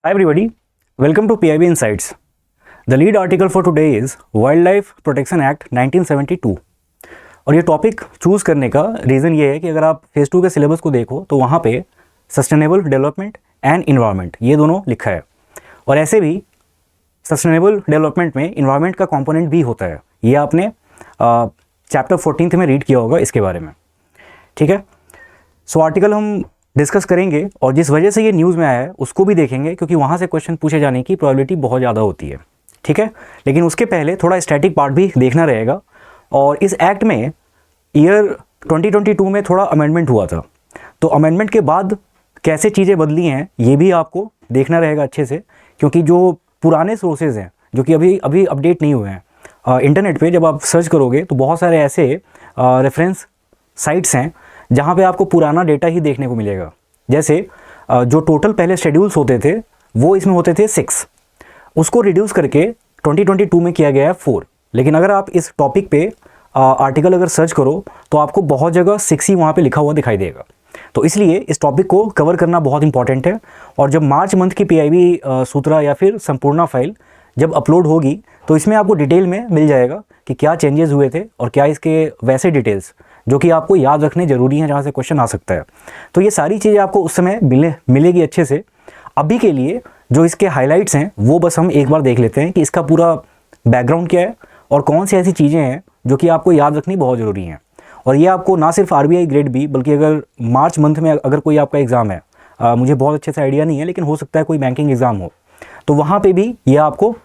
Hi everybody, welcome to PIB Insights. The lead article for today is Wildlife Protection Act 1972. और ये topic choose करने का reason ये है कि अगर आप फेज़ 2 के सिलेबस को देखो तो वहाँ पे सस्टेनेबल डेवलपमेंट एंड इन्वायरमेंट ये दोनों लिखा है। और ऐसे भी सस्टेनेबल डेवलपमेंट में इन्वायरमेंट का कंपोनेंट भी होता है। ये आपने चैप्टर 14 में रीड किया होगा इसके बारे में, ठीक है। सो आर्टिकल हम डिस्कस करेंगे और जिस वजह से ये न्यूज़ में आया है उसको भी देखेंगे, क्योंकि वहाँ से क्वेश्चन पूछे जाने की प्रोबेबिलिटी बहुत ज़्यादा होती है, ठीक है। लेकिन उसके पहले थोड़ा स्टैटिक पार्ट भी देखना रहेगा। और इस एक्ट में ईयर 2022 में थोड़ा अमेंडमेंट हुआ था, तो अमेंडमेंट के बाद कैसे चीज़ें बदली हैं ये भी आपको देखना रहेगा अच्छे से, क्योंकि जो पुराने सोर्सेज हैं जो कि अभी अपडेट नहीं हुए हैं, इंटरनेट पे जब आप सर्च करोगे तो बहुत सारे ऐसे रेफरेंस साइट्स हैं जहाँ पे आपको पुराना डेटा ही देखने को मिलेगा। जैसे जो टोटल पहले शेड्यूल्स होते थे वो इसमें होते थे 6, उसको रिड्यूस करके 2022 में किया गया है 4। लेकिन अगर आप इस टॉपिक पे आर्टिकल अगर सर्च करो तो आपको बहुत जगह 6 ही वहाँ पे लिखा हुआ दिखाई देगा। तो इसलिए इस टॉपिक को कवर करना बहुत इंपॉर्टेंट है। और जब मार्च मंथ की PIB सूत्रा या फिर संपूर्णा फाइल जब अपलोड होगी तो इसमें आपको डिटेल में मिल जाएगा कि क्या चेंजेस हुए थे और क्या इसके वैसे डिटेल्स जो कि आपको याद रखने ज़रूरी हैं, जहाँ से क्वेश्चन आ सकता है। तो ये सारी चीज़ें आपको उस समय मिलेगी अच्छे से। अभी के लिए जो इसके हाइलाइट्स हैं वो बस हम एक बार देख लेते हैं कि इसका पूरा बैकग्राउंड क्या है और कौन सी ऐसी चीज़ें हैं जो कि आपको याद रखनी बहुत ज़रूरी हैं। और ये आपको ना सिर्फ RBI ग्रेड बी, बल्कि अगर मार्च मंथ में अगर कोई आपका एग्ज़ाम है, मुझे बहुत अच्छे से आइडिया नहीं है लेकिन हो सकता है कोई बैंकिंग एग्ज़ाम हो, तो वहाँ पे भी ये आपको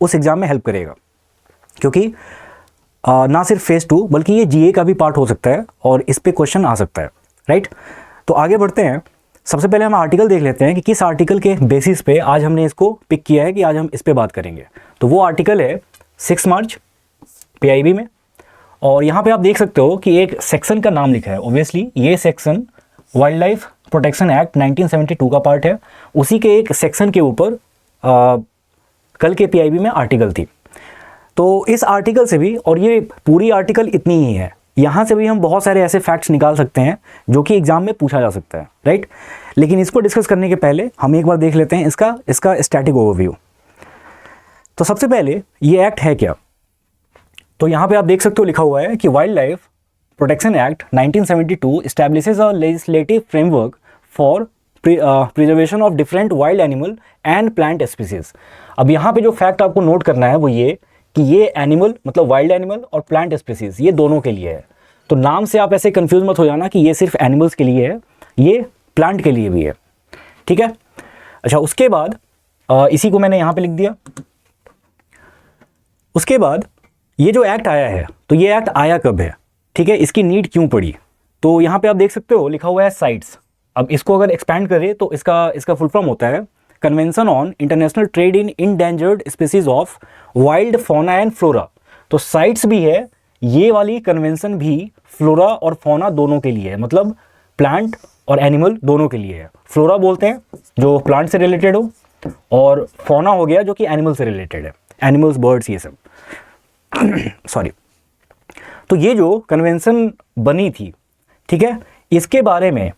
उस एग्ज़ाम में हेल्प करेगा। क्योंकि ना सिर्फ फेज़ 2 बल्कि ये GA का भी पार्ट हो सकता है और इस पे क्वेश्चन आ सकता है, राइट। तो आगे बढ़ते हैं। सबसे पहले हम आर्टिकल देख लेते हैं कि किस आर्टिकल के बेसिस पे आज हमने इसको पिक किया है कि आज हम इस पे बात करेंगे। तो वो आर्टिकल है 6 मार्च PIB में। और यहाँ पे आप देख सकते हो कि एक सेक्शन का नाम लिखा है। ओब्वियसली ये सेक्शन वाइल्ड प्रोटेक्शन एक्ट 1972 का पार्ट है। उसी के एक सेक्शन के ऊपर कल के PIB में आर्टिकल थी। तो इस आर्टिकल से भी, और ये पूरी आर्टिकल इतनी ही है, यहाँ से भी हम बहुत सारे ऐसे फैक्ट्स निकाल सकते हैं जो कि एग्जाम में पूछा जा सकता है, राइट। लेकिन इसको डिस्कस करने के पहले हम एक बार देख लेते हैं इसका स्टैटिक ओवरव्यू। तो सबसे पहले ये एक्ट है क्या, तो यहाँ पे आप देख सकते हो लिखा हुआ है कि wild life protection act 1972 establishes a legislative framework for preservation of different wild animal and plant species. अब यहाँ पे जो फैक्ट आपको नोट करना है वो ये कि ये एनिमल मतलब वाइल्ड एनिमल और प्लांट स्पीसीज ये दोनों के लिए है। तो नाम से आप ऐसे कंफ्यूज मत हो जाना कि ये सिर्फ एनिमल्स के लिए है, ये प्लांट के लिए भी है, ठीक है। अच्छा, उसके बाद इसी को मैंने यहाँ पे लिख दिया। उसके बाद ये जो एक्ट आया है, तो ये एक्ट आया कब है, ठीक है, इसकी नीड क्यों पड़ी। तो यहाँ पे आप देख सकते हो लिखा हुआ है साइट्स। अब इसको अगर एक्सपैंड करें तो इसका फुल फॉर्म होता है convention on international trade in endangered species of wild fauna and flora. तो साइट्स भी है, ये वाली कन्वेंशन भी फ्लोरा और फौना दोनों के लिए है, मतलब प्लांट और एनिमल दोनों के लिए है। फ्लोरा बोलते हैं जो प्लांट से रिलेटेड हो, और फौना हो गया जो कि एनिमल से रिलेटेड है, एनिमल्स, बर्ड्स, ये सब सॉरी। तो ये जो कन्वेंशन बनी थी, ठीक है, इसके बारे में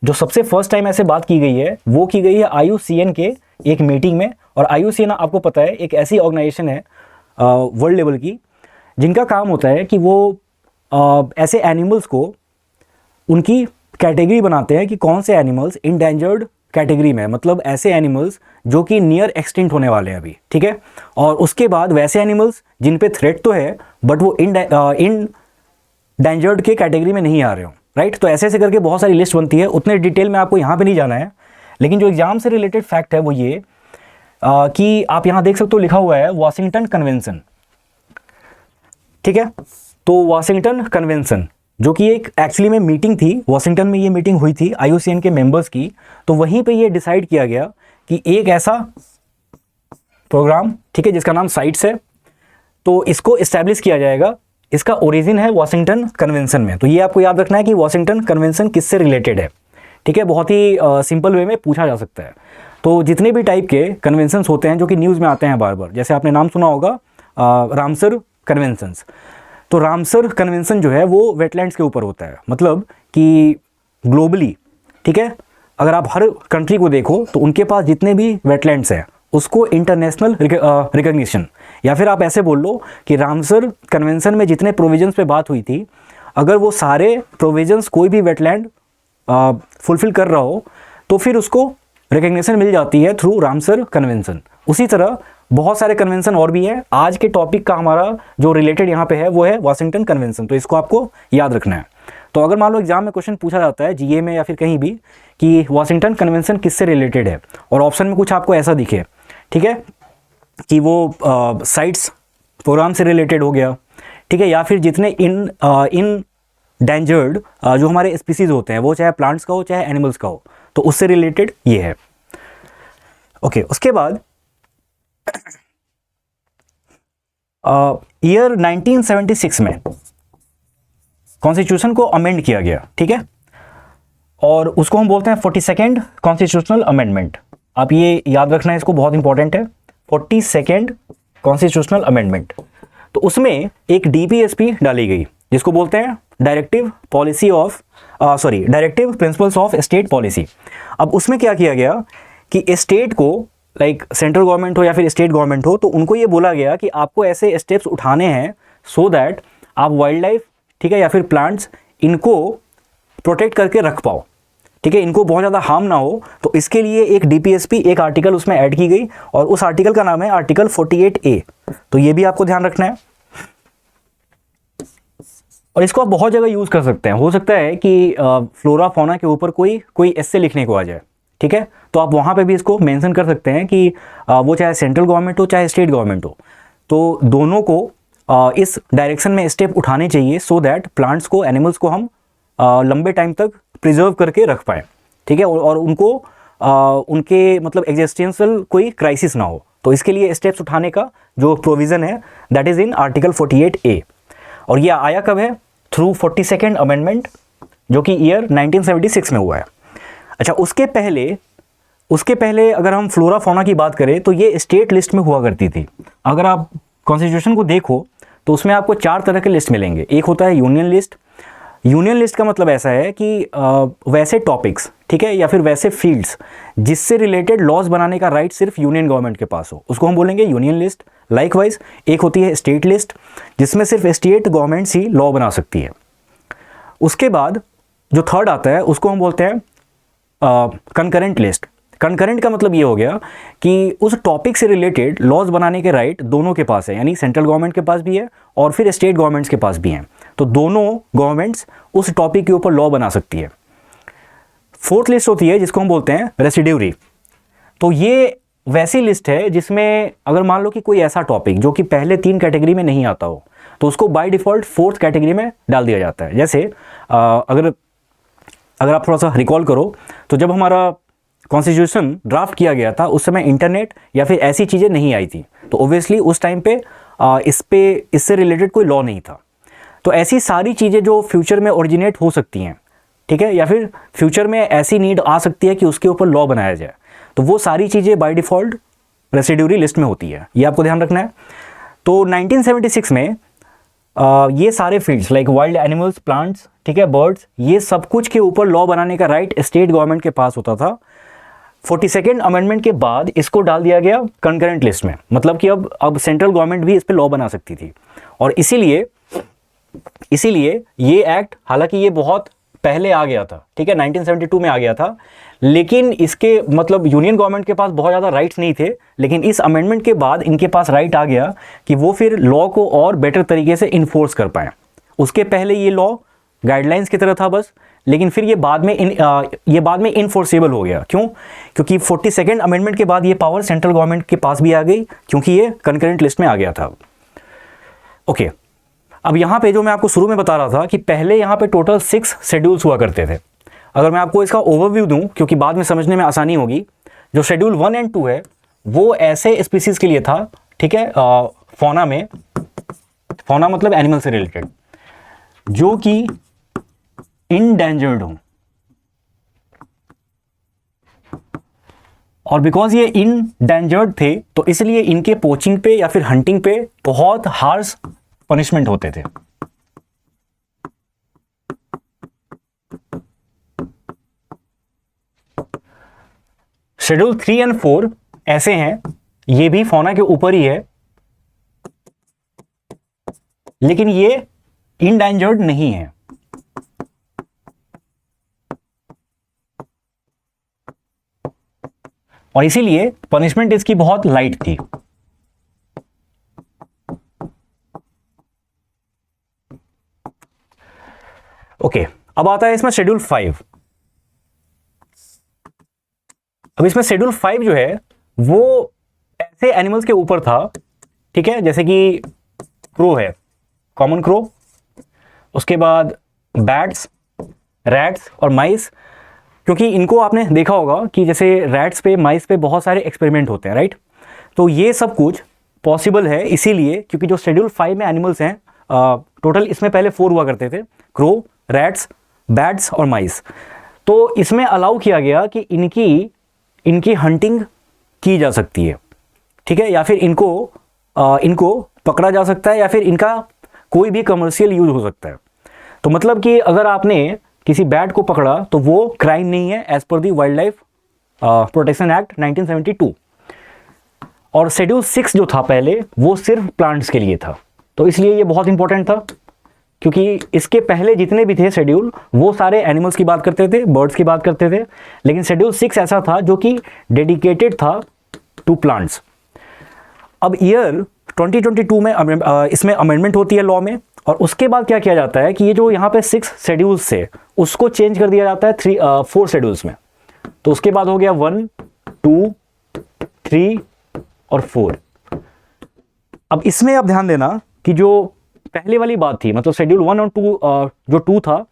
जो सबसे फर्स्ट टाइम ऐसे बात की गई है वो की गई है IUCN के एक मीटिंग में। और IUCN आपको पता है एक ऐसी ऑर्गेनाइजेशन है वर्ल्ड लेवल की जिनका काम होता है कि वो ऐसे एनिमल्स को उनकी कैटेगरी बनाते हैं कि कौन से एनिमल्स इंडेंजर्ड कैटेगरी में, मतलब ऐसे एनिमल्स जो कि नियर एक्सटिंक्ट होने वाले हैं अभी, ठीक है। और उसके बाद वैसे एनिमल्स जिन पे थ्रेट तो है बट वो इंडेंजर्ड के कैटेगरी में नहीं आ रहे हो, राइट। तो ऐसे करके बहुत सारी लिस्ट बनती है, उतने डिटेल में आपको यहाँ पे नहीं जाना है। लेकिन जो एग्जाम से रिलेटेड फैक्ट है वो ये कि आप यहाँ देख सकते हो लिखा हुआ है वाशिंगटन कन्वेंशन, ठीक है। तो वाशिंगटन कन्वेंशन जो कि एक एक्चुअली में मीटिंग थी, वाशिंगटन में ये मीटिंग हुई थी IUCN के मेंबर्स की। तो वहीं पे ये डिसाइड किया गया कि एक ऐसा प्रोग्राम, ठीक है, जिसका नाम साइट्स है, तो इसको इस्टेब्लिश किया जाएगा। इसका ओरिजिन है वाशिंगटन कन्वेंशन में। तो ये आपको याद रखना है कि वाशिंगटन कन्वेंशन किससे रिलेटेड है, ठीक है। बहुत ही सिंपल वे में पूछा जा सकता है। तो जितने भी टाइप के कन्वेंशंस होते हैं जो कि न्यूज़ में आते हैं बार बार, जैसे आपने नाम सुना होगा रामसर कन्वेंशंस। तो रामसर कन्वेंशन जो है वो वेटलैंड्स के ऊपर होता है, मतलब कि ग्लोबली, ठीक है, अगर आप हर कंट्री को देखो तो उनके पास जितने भी वेटलैंड्स हैं उसको इंटरनेशनल रिकग्निशन, या फिर आप ऐसे बोल लो कि रामसर कन्वेंशन में जितने प्रोविजंस पे बात हुई थी, अगर वो सारे प्रोविजंस कोई भी वेटलैंड फुलफिल कर रहा हो तो फिर उसको रिकग्निशन मिल जाती है थ्रू रामसर कन्वेंशन। उसी तरह बहुत सारे कन्वेंशन और भी हैं। आज के टॉपिक का हमारा जो रिलेटेड यहाँ पे है वो है वाशिंगटन कन्वेंशन, तो इसको आपको याद रखना है। तो अगर मान लो एग्जाम में क्वेश्चन पूछा जाता है जीए में या फिर कहीं भी कि वाशिंगटन कन्वेंशन किससे रिलेटेड है, और ऑप्शन में कुछ आपको ऐसा दिखे, ठीक है, कि वो साइट्स प्रोग्राम से रिलेटेड हो गया, ठीक है, या फिर जितने इन डेंजर्ड जो हमारे स्पीसीज होते हैं, वो चाहे प्लांट्स का हो चाहे एनिमल्स का हो, तो उससे रिलेटेड ये है। ओके, उसके बाद ईयर 1976 में कॉन्स्टिट्यूशन को अमेंड किया गया, ठीक है, और उसको हम बोलते हैं 42nd कॉन्स्टिट्यूशनल अमेंडमेंट। आप ये याद रखना है, इसको बहुत इंपॉर्टेंट है, 42nd कॉन्स्टिट्यूशनल अमेंडमेंट। तो उसमें एक डीपीएसपी डाली गई जिसको बोलते हैं directive principles of state policy. अब उसमें क्या किया गया कि स्टेट को, लाइक सेंट्रल गवर्नमेंट हो या फिर स्टेट गवर्नमेंट हो, तो उनको ये बोला गया कि आपको ऐसे स्टेप्स उठाने हैं सो दैट आप वाइल्ड लाइफ, ठीक है, या फिर प्लांट्स, इनको प्रोटेक्ट करके रख पाओ, ठीक है, इनको बहुत ज़्यादा हार्म ना हो। तो इसके लिए एक डीपीएसपी, एक आर्टिकल उसमें ऐड की गई, और उस आर्टिकल का नाम है आर्टिकल 48A। तो ये भी आपको ध्यान रखना है, और इसको आप बहुत जगह यूज़ कर सकते हैं। हो सकता है कि फ्लोरा फौना के ऊपर कोई एस्से लिखने को आ जाए, ठीक है, तो आप वहाँ पे भी इसको मेंशन कर सकते हैं कि वो चाहे सेंट्रल गवर्नमेंट हो चाहे स्टेट गवर्नमेंट हो, तो दोनों को इस डायरेक्शन में स्टेप उठाने चाहिए सो दैट प्लांट्स को, एनिमल्स को हम लंबे टाइम तक प्रिजर्व करके रख पाएँ, ठीक है, और उनको उनके मतलब एग्जिस्टेंशियल कोई क्राइसिस ना हो। तो इसके लिए स्टेप्स उठाने का जो प्रोविज़न है that is in article 48A। और ये आया कब है? थ्रू 42nd अमेंडमेंट, जो कि ईयर 1976 में हुआ है। अच्छा, उसके पहले अगर हम फ्लोरा फौना की बात करें तो ये स्टेट लिस्ट में हुआ करती थी। अगर आप कॉन्स्टिट्यूशन को देखो तो उसमें आपको 4 तरह के लिस्ट मिलेंगे। एक होता है यूनियन लिस्ट। यूनियन लिस्ट का मतलब ऐसा है कि वैसे टॉपिक्स, ठीक है, या फिर वैसे फील्ड्स जिससे रिलेटेड लॉज बनाने का राइट सिर्फ यूनियन गवर्नमेंट के पास हो, उसको हम बोलेंगे यूनियन लिस्ट। लाइकवाइज एक होती है स्टेट लिस्ट, जिसमें सिर्फ स्टेट गवर्नमेंट्स ही लॉ बना सकती है। उसके बाद जो थर्ड आता है उसको हम बोलते हैं कंकरेंट लिस्ट। कंकरेंट का मतलब ये हो गया कि उस टॉपिक से रिलेटेड लॉज बनाने के राइट दोनों के पास है, यानी सेंट्रल गवर्नमेंट के पास भी है और फिर स्टेट गवर्नमेंट्स के पास भी हैं, तो दोनों गवर्नमेंट्स उस टॉपिक के ऊपर लॉ बना सकती है। फोर्थ लिस्ट होती है जिसको हम बोलते हैं रेसिड्यूरी। तो ये वैसी लिस्ट है जिसमें अगर मान लो कि कोई ऐसा टॉपिक जो कि पहले 3 कैटेगरी में नहीं आता हो, तो उसको बाय डिफ़ॉल्ट 4th कैटेगरी में डाल दिया जाता है। जैसे अगर आप थोड़ा सा रिकॉल करो तो जब हमारा कॉन्स्टिट्यूशन ड्राफ्ट किया गया था उस समय इंटरनेट या फिर ऐसी चीज़ें नहीं आई थी, तो ओब्वियसली उस टाइम पे इससे रिलेटेड कोई लॉ नहीं था। तो ऐसी सारी चीज़ें जो फ्यूचर में ओरिजिनेट हो सकती हैं, ठीक है, या फिर फ्यूचर में ऐसी नीड आ सकती है कि उसके ऊपर लॉ बनाया जाए, तो वो सारी चीज़ें बाय डिफ़ॉल्ट रेसिड्यूरी लिस्ट में होती है। ये आपको ध्यान रखना है। तो 1976 में ये सारे fields like wild animals, plants, ठीक है, बर्ड्स, ये सब कुछ के ऊपर लॉ बनाने का राइट स्टेट गवर्नमेंट के पास होता था। 42nd अमेंडमेंट के बाद इसको डाल दिया गया कंकरेंट लिस्ट में, मतलब कि अब सेंट्रल गवर्नमेंट भी इस पर लॉ बना सकती थी। और इसीलिए ये एक्ट, हालांकि ये बहुत पहले आ गया था, ठीक है, 1972 में आ गया था, लेकिन इसके मतलब यूनियन गवर्नमेंट के पास बहुत ज़्यादा राइट्स नहीं थे, लेकिन इस अमेंडमेंट के बाद इनके पास राइट आ गया कि वो फिर लॉ को और बेटर तरीके से इन्फोर्स कर पाएँ। उसके पहले ये लॉ गाइडलाइंस की तरह था बस, लेकिन फिर ये बाद में इनफोर्सेबल हो गया। क्यों? क्योंकि 42nd अमेंडमेंट के बाद ये पावर सेंट्रल गवर्नमेंट के पास भी आ गई, क्योंकि ये कंकरेंट लिस्ट में आ गया था। ओके, अब यहाँ पे जो मैं आपको शुरू में बता रहा था कि पहले यहाँ पे टोटल 6 शेड्यूल्स हुआ करते थे। अगर मैं आपको इसका ओवरव्यू दूं, क्योंकि बाद में समझने में आसानी होगी, जो शेड्यूल 1 और 2 है वो ऐसे स्पीसीज के लिए था, ठीक है, फौना में, फौना मतलब एनिमल से रिलेटेड, जो कि इंडेंजर्ड हो, और बिकॉज ये इंडेंजर्ड थे तो इसलिए इनके पोचिंग पे या फिर हंटिंग पे बहुत हार्श पनिशमेंट होते थे। शेड्यूल 3 एंड 4 ऐसे हैं, ये भी फौना के ऊपर ही है, लेकिन ये इंडेंजर्ड नहीं है। और इसीलिए पनिशमेंट इसकी बहुत लाइट थी। ओके, अब आता है इसमें शेड्यूल 5। अब इसमें शेड्यूल 5 जो है वो ऐसे एनिमल्स के ऊपर था, ठीक है, जैसे कि क्रो है, कॉमन क्रो, उसके बाद बैट्स, रैट्स और माइस, क्योंकि इनको आपने देखा होगा कि जैसे रैट्स पे, माइस पे बहुत सारे एक्सपेरिमेंट होते हैं, राइट। तो ये सब कुछ पॉसिबल है इसीलिए क्योंकि जो शेड्यूल 5 में एनिमल्स हैं, टोटल इसमें पहले 4 हुआ करते थे, क्रो, रैट्स, बैट्स और माइस। तो इसमें अलाउ किया गया कि इनकी हंटिंग की जा सकती है, ठीक है, या फिर इनको पकड़ा जा सकता है, या फिर इनका कोई भी कमर्शियल यूज हो सकता है। तो मतलब कि अगर आपने किसी बैट को पकड़ा तो वो क्राइम नहीं है एज पर दी वाइल्ड लाइफ प्रोटेक्शन एक्ट 1972। और शेड्यूल 6 जो था पहले, वो सिर्फ प्लांट्स के लिए था। तो इसलिए ये बहुत इंपॉर्टेंट था, क्योंकि इसके पहले जितने भी थे शेड्यूल, वो सारे एनिमल्स की बात करते थे, बर्ड्स की बात करते थे, लेकिन शेड्यूल 6 ऐसा था जो कि डेडिकेटेड था टू प्लांट्स। अब ईयर 2022 में इसमें अमेंडमेंट होती है लॉ में, और उसके बाद क्या किया जाता है कि ये जो यहाँ पे 6 शेड्यूल्स थे उसको चेंज कर दिया जाता है 4 शेड्यूल्स में। तो उसके बाद हो गया 1, 2, 3 और 4। अब इसमें आप ध्यान देना कि जो पहले वाली बात थी, मतलब शेड्यूल 1 और 2, जो 2 था,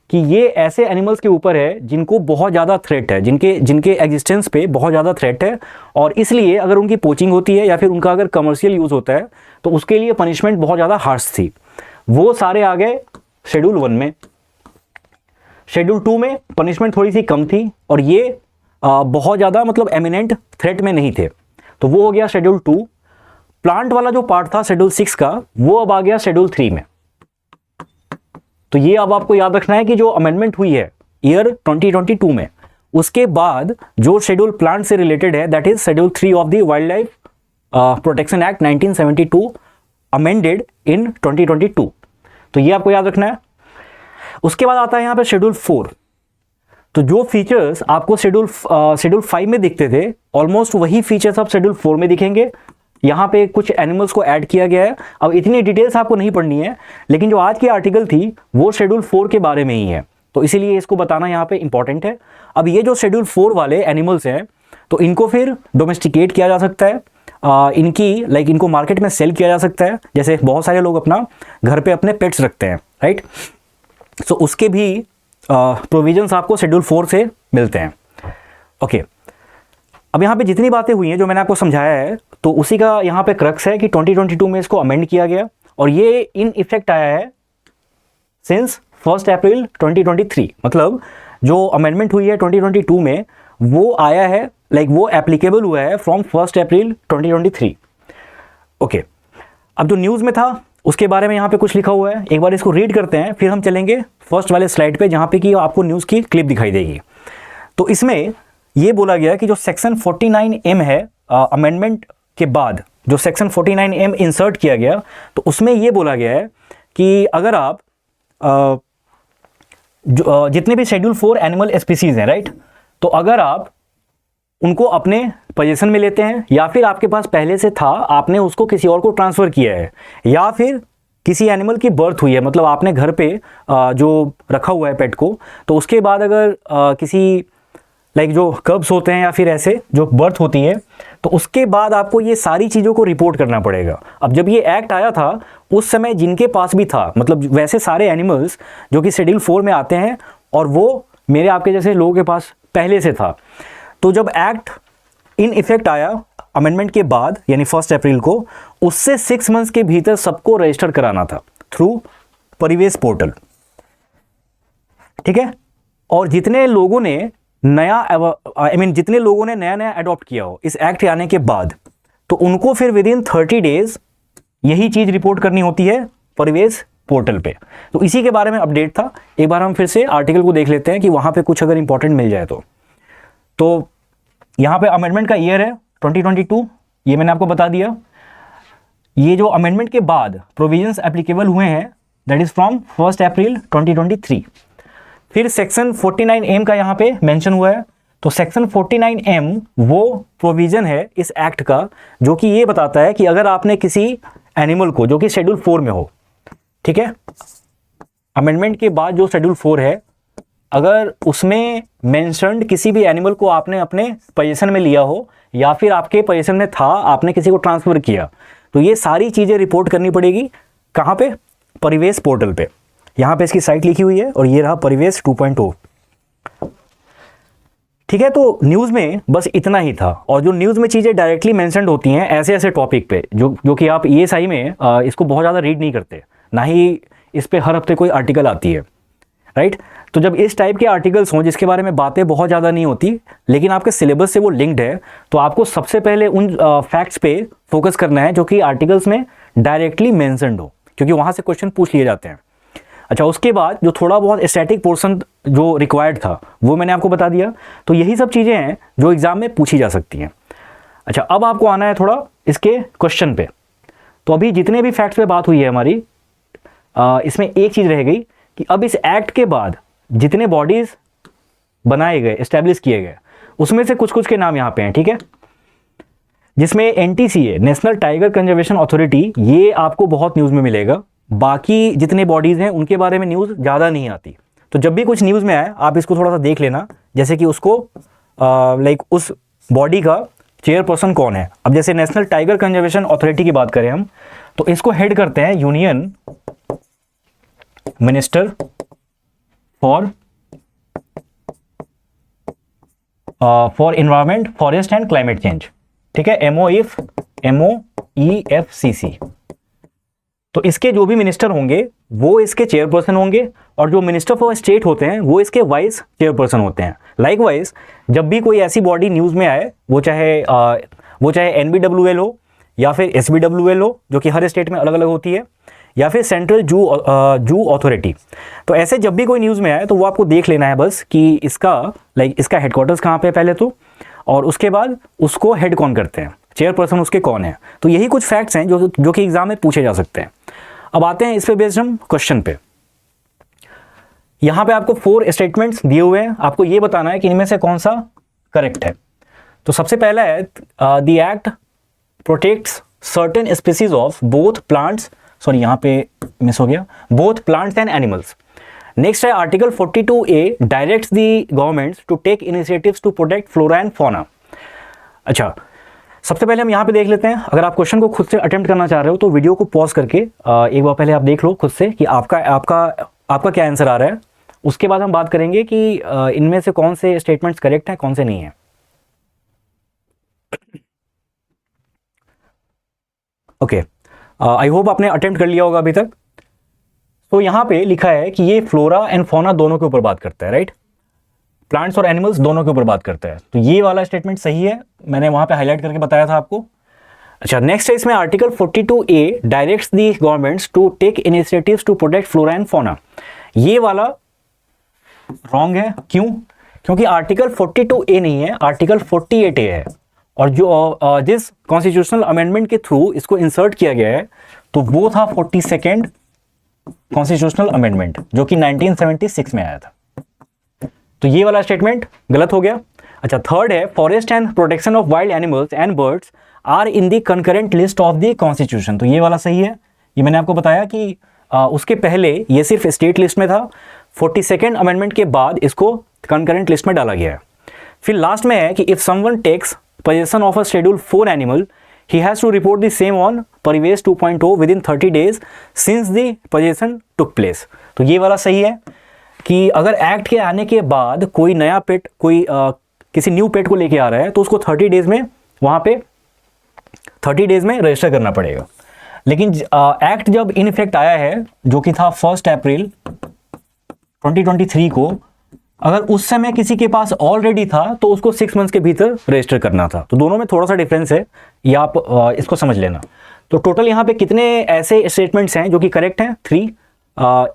कि ये ऐसे एनिमल्स के ऊपर है जिनको बहुत ज़्यादा थ्रेट है, जिनके एग्जिस्टेंस पे बहुत ज़्यादा थ्रेट है, और इसलिए अगर उनकी पोचिंग होती है या फिर उनका अगर कमर्शियल यूज़ होता है तो उसके लिए पनिशमेंट बहुत ज़्यादा हार्श थी। वो सारे आ गए शेड्यूल 1 में। शेड्यूल 2 में पनिशमेंट थोड़ी सी कम थी, और ये बहुत ज़्यादा मतलब एमिनेंट थ्रेट में नहीं थे, तो वो हो गया शेड्यूल 2। प्लांट वाला जो पार्ट था शेड्यूल 6 का, वो अब आ गया शेड्यूल 3 में। तो ये अब आपको याद रखना है कि जो अमेंडमेंट हुई है ईयर 2022 में, उसके बाद जो शेड्यूल प्लांट से रिलेटेड है, that is schedule 3 of the wild life protection act 1972 amended in 2022। तो ये आपको याद रखना है। उसके बाद आता है यहाँ पे शेड्यूल 4। तो जो फीचर्स आपको शेड्यूल 5 में दिखते थे, ऑलमोस्ट वही फीचर्स अब शेड्यूल 4 में दिखेंगे। यहाँ पे कुछ एनिमल्स को ऐड किया गया है। अब इतनी डिटेल्स आपको नहीं पढ़नी है, लेकिन जो आज की आर्टिकल थी वो शेड्यूल 4 के बारे में ही है, तो इसीलिए इसको बताना यहाँ पे इंपॉर्टेंट है। अब ये जो शेड्यूल 4 वाले एनिमल्स हैं, तो इनको फिर डोमेस्टिकेट किया जा सकता है, इनको मार्केट में सेल किया जा सकता है। जैसे बहुत सारे लोग अपना घर पे अपने पेट्स रखते हैं, राइट। सो उसके भी प्रोविजंस आपको शेड्यूल 4 से मिलते हैं। ओके, अब यहाँ पे जितनी बातें हुई हैं जो मैंने आपको समझाया है, तो उसी का यहाँ पे क्रक्स है कि 2022 में इसको अमेंड किया गया, और ये इन इफेक्ट आया है सिंस 1 अप्रैल 2023। मतलब जो अमेंडमेंट हुई है 2022 में, वो आया है, वो एप्लीकेबल हुआ है फ्रॉम 1 अप्रैल 2023। ओके, अब जो न्यूज़ में था उसके बारे में यहाँ पे कुछ लिखा हुआ है, एक बार इसको रीड करते हैं, फिर हम चलेंगे फर्स्ट वाले स्लाइड पे जहाँ पे कि आपको न्यूज़ की क्लिप दिखाई देगी। तो इसमें ये बोला गया कि जो सेक्शन 49M है, अमेंडमेंट के बाद जो सेक्शन 49M इंसर्ट किया गया, तो उसमें ये बोला गया है कि अगर आप जितने भी शेड्यूल 4 एनिमल स्पीसीज हैं, राइट, तो अगर आप उनको अपने पोजीशन में लेते हैं, या फिर आपके पास पहले से था, आपने उसको किसी और को ट्रांसफ़र किया है, या फिर किसी एनिमल की बर्थ हुई है, मतलब आपने घर पे जो रखा हुआ है पेट को, तो उसके बाद अगर किसी जो कब्स होते हैं या फिर ऐसे जो बर्थ होती है, तो उसके बाद आपको ये सारी चीज़ों को रिपोर्ट करना पड़ेगा। अब जब ये एक्ट आया था उस समय जिनके पास भी था, मतलब वैसे सारे एनिमल्स जो कि शेड्यूल 4 में आते हैं, और वो मेरे आपके जैसे लोगों के पास पहले से था, तो जब एक्ट इन इफेक्ट आया अमेंडमेंट के बाद, यानी 1 अप्रैल को, उससे 6 मंथ्स के भीतर सबको रजिस्टर कराना था थ्रू परिवेश पोर्टल, ठीक है। और जितने लोगों ने नया अडॉप्ट किया हो इस एक्ट आने के बाद, तो उनको फिर विद इन 30 डेज यही चीज़ रिपोर्ट करनी होती है परिवेश पोर्टल पे। तो इसी के बारे में अपडेट था। एक बार हम फिर से आर्टिकल को देख लेते हैं कि वहाँ पे कुछ अगर इंपॉर्टेंट मिल जाए तो यहाँ पे अमेंडमेंट का ईयर है 2022, ये मैंने आपको बता दिया। ये जो अमेंडमेंट के बाद प्रोविजंस एप्लीकेबल हुए हैं दैट इज़ फ्रॉम 1 अप्रैल 2023। फिर सेक्शन 49M का यहाँ पे मेंशन हुआ है। तो सेक्शन 49M वो प्रोविज़न है इस एक्ट का जो कि ये बताता है कि अगर आपने किसी एनिमल को जो कि शेड्यूल 4 में हो, ठीक है, अमेंडमेंट के बाद जो शेड्यूल 4 है, अगर उसमें मेंशन्ड किसी भी एनिमल को आपने अपने पोजीशन में लिया हो या फिर आपके पोजीशन में था, आपने किसी को ट्रांसफ़र किया, तो ये सारी चीज़ें रिपोर्ट करनी पड़ेगी। कहाँ पे? परिवेश पोर्टल पे। यहाँ पे इसकी साइट लिखी हुई है और ये रहा परिवेश 2.0। ठीक है, तो न्यूज़ में बस इतना ही था। और जो न्यूज़ में चीज़ें डायरेक्टली मेंशन्ड होती हैं ऐसे ऐसे टॉपिक पे जो कि आप ESI में इसको बहुत ज़्यादा रीड नहीं करते, ना ही इस पे हर हफ्ते कोई आर्टिकल आती है, राइट। तो जब इस टाइप के आर्टिकल्स हों जिसके बारे में बातें बहुत ज़्यादा नहीं होती लेकिन आपके सिलेबस से वो लिंक्ड है, तो आपको सबसे पहले उन फैक्ट्स पे फोकस करना है जो कि आर्टिकल्स में डायरेक्टली मेंशन्ड हो, क्योंकि वहाँ से क्वेश्चन पूछ लिए जाते हैं। अच्छा, उसके बाद जो थोड़ा बहुत स्टैटिक पोर्शन जो रिक्वायर्ड था वो मैंने आपको बता दिया। तो यही सब चीज़ें हैं जो एग्ज़ाम में पूछी जा सकती हैं। अच्छा, अब आपको आना है थोड़ा इसके क्वेश्चन पे। तो अभी जितने भी फैक्ट्स पे बात हुई है हमारी, इसमें एक चीज़ रह गई कि अब इस एक्ट के बाद जितने बॉडीज़ बनाए गए, इस्टेब्लिश किए गए, उसमें से कुछ कुछ के नाम यहाँ पे हैं, ठीक है, जिसमें NTCA, national tiger conservation authority, ये आपको बहुत न्यूज़ में मिलेगा। बाकी जितने बॉडीज़ हैं उनके बारे में न्यूज़ ज़्यादा नहीं आती। तो जब भी कुछ न्यूज़ में आए आप इसको थोड़ा सा देख लेना, जैसे कि उसको लाइक उस बॉडी का चेयरपर्सन कौन है। अब जैसे नेशनल टाइगर कंजर्वेशन अथॉरिटी की बात करें हम, तो इसको हेड करते हैं union minister for environment, forest and climate change, ठीक है, MOEFCC। तो इसके जो भी मिनिस्टर होंगे वो इसके चेयरपर्सन होंगे, और जो मिनिस्टर फॉर स्टेट होते हैं वो इसके वाइस चेयरपर्सन होते हैं। लाइकवाइज जब भी कोई ऐसी बॉडी न्यूज़ में आए, वो चाहे NBWL हो या फिर SBWL हो, जो कि हर स्टेट में अलग अलग होती है, या फिर सेंट्रल जू अथॉरिटी, तो ऐसे जब भी कोई न्यूज़ में आए तो वो आपको देख लेना है बस कि इसका इसका हेडक्वार्टर्स कहाँ पे पहले तो, और उसके बाद उसको हेड कौन करते हैं, चेयरपर्सन उसके कौन है। तो यही कुछ फैक्ट्स हैं जो कि एग्जाम में पूछे जा सकते हैं। अब आते हैं इस पे बेस्ड हम क्वेश्चन पे। यहाँ पे आपको 4 स्टेटमेंट्स दिए हुए हैं, आपको ये बताना है कि इनमें से कौन सा करेक्ट है। तो सबसे पहला है the act protects certain species of both plants, sorry यहाँ पे मिस हो गया, both plants and animals. Next है article 42A directs the governments to take initiatives to protect flora and fauna. अच्छा, सबसे पहले हम यहाँ पे देख लेते हैं। अगर आप क्वेश्चन को खुद से अटेम्प्ट करना चाह रहे हो तो वीडियो को पॉज करके एक बार पहले आप देख लो खुद से कि आपका क्या आंसर आ रहा है। उसके बाद हम बात करेंगे कि इनमें से कौन से स्टेटमेंट्स करेक्ट हैं, कौन से नहीं हैं। ओके, आई होप आपने अटेम्प्ट कर लिया होगा अभी तक। तो यहाँ पे लिखा है कि ये फ्लोरा एंड फौना दोनों के ऊपर बात करता है, राइट, प्लांट्स और एनिमल्स दोनों के ऊपर बात करता है। तो ये वाला स्टेटमेंट सही है, मैंने वहाँ पे हाईलाइट करके बताया था आपको। अच्छा, नेक्स्ट है इसमें article 42A directs the governments to take initiatives to protect flora and fauna. ये वाला रॉन्ग है, क्यों? क्योंकि आर्टिकल 42A नहीं है, आर्टिकल 48A है, और जो जिस कॉन्स्टिट्यूशनल अमेंडमेंट के थ्रू इसको इंसर्ट किया गया है तो वो था 42nd कॉन्स्टिट्यूशनल अमेंडमेंट, जो कि 1976 में आया था। तो ये वाला स्टेटमेंट गलत हो गया। अच्छा, थर्ड है forest and protection of wild animals and birds are in the concurrent list of the constitution. तो ये वाला सही है, ये मैंने आपको बताया कि उसके पहले ये सिर्फ स्टेट लिस्ट में था, 42nd अमेंडमेंट के बाद इसको कंकरेंट लिस्ट में डाला गया है। फिर लास्ट में है कि if someone takes possession of a schedule 4 animal, he has to report the same on परिवेश 2.0 within 30 days since the possession took place। तो ये वाला सही है कि अगर एक्ट के आने के बाद कोई नया पेट, कोई किसी न्यू पेट को लेके आ रहा है तो उसको 30 डेज में वहाँ पे 30 डेज में रजिस्टर करना पड़ेगा। लेकिन एक्ट जब इन इफेक्ट आया है, जो कि था 1 अप्रैल 2023 को, अगर उस समय किसी के पास ऑलरेडी था तो उसको 6 मंथ्स के भीतर रजिस्टर करना था। तो दोनों में थोड़ा सा डिफरेंस है, ये आप इसको समझ लेना। तो टोटल यहाँ पे कितने ऐसे स्टेटमेंट्स हैं जो कि करेक्ट हैं? 3,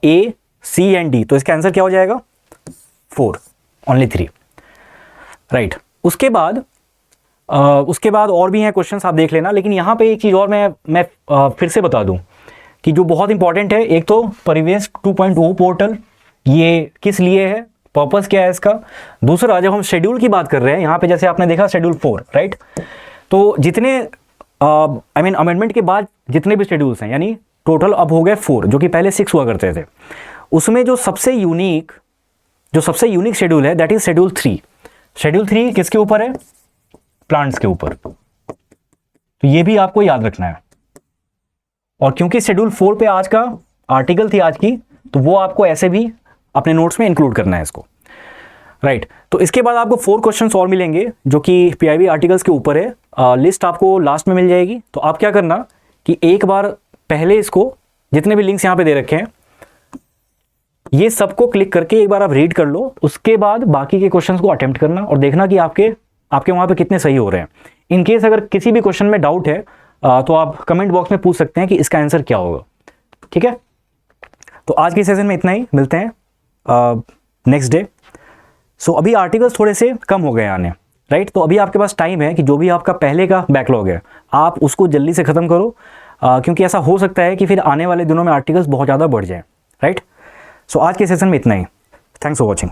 A, C एंड D। तो इसका आंसर क्या हो जाएगा? 4, ओनली 3, राइट। उसके बाद उसके बाद और भी हैं क्वेश्चंस, आप देख लेना। लेकिन यहाँ पे एक चीज़ और मैं फिर से बता दूँ कि जो बहुत इंपॉर्टेंट है, एक तो परिवेश 2.0 पोर्टल, ये किस लिए है, पर्पस क्या है इसका। दूसरा, जब हम शेड्यूल की बात कर रहे हैं यहाँ पे, जैसे आपने देखा शेड्यूल 4, राइट, तो जितने अमेंडमेंट के बाद जितने भी शेड्यूल्स हैं, यानी टोटल अब हो गए 4, जो कि पहले 6 हुआ करते थे। उसमें जो सबसे यूनिक शेड्यूल है, दैट इज शेड्यूल 3। शेड्यूल 3 किसके ऊपर है? प्लांट्स के ऊपर। तो ये भी आपको याद रखना है। और क्योंकि शेड्यूल 4 पे आज का आर्टिकल थी आज की, तो वो आपको ऐसे भी अपने नोट्स में इंक्लूड करना है इसको, राइट। तो इसके बाद आपको 4 क्वेश्चंस और मिलेंगे जो कि पीआईबी आर्टिकल्स के ऊपर है। लिस्ट आपको लास्ट में मिल जाएगी। तो आप क्या करना कि एक बार पहले इसको, जितने भी लिंक्स यहाँ पे दे रखे हैं, ये सबको क्लिक करके एक बार आप रीड कर लो। उसके बाद बाकी के क्वेश्चंस को अटेम्प्ट करना और देखना कि आपके वहाँ पे कितने सही हो रहे हैं। इन केस अगर किसी भी क्वेश्चन में डाउट है तो आप कमेंट बॉक्स में पूछ सकते हैं कि इसका आंसर क्या होगा, ठीक है। तो आज के सेशन में इतना ही, मिलते हैं नेक्स्ट डे। सो अभी आर्टिकल्स थोड़े से कम हो गए आने, राइट। तो अभी आपके पास टाइम है कि जो भी आपका पहले का बैकलॉग है आप उसको जल्दी से ख़त्म करो, क्योंकि ऐसा हो सकता है कि फिर आने वाले दिनों में आर्टिकल्स बहुत ज़्यादा बढ़ जाएं, राइट। सो आज के सेशन में इतना ही। Thanks for watching.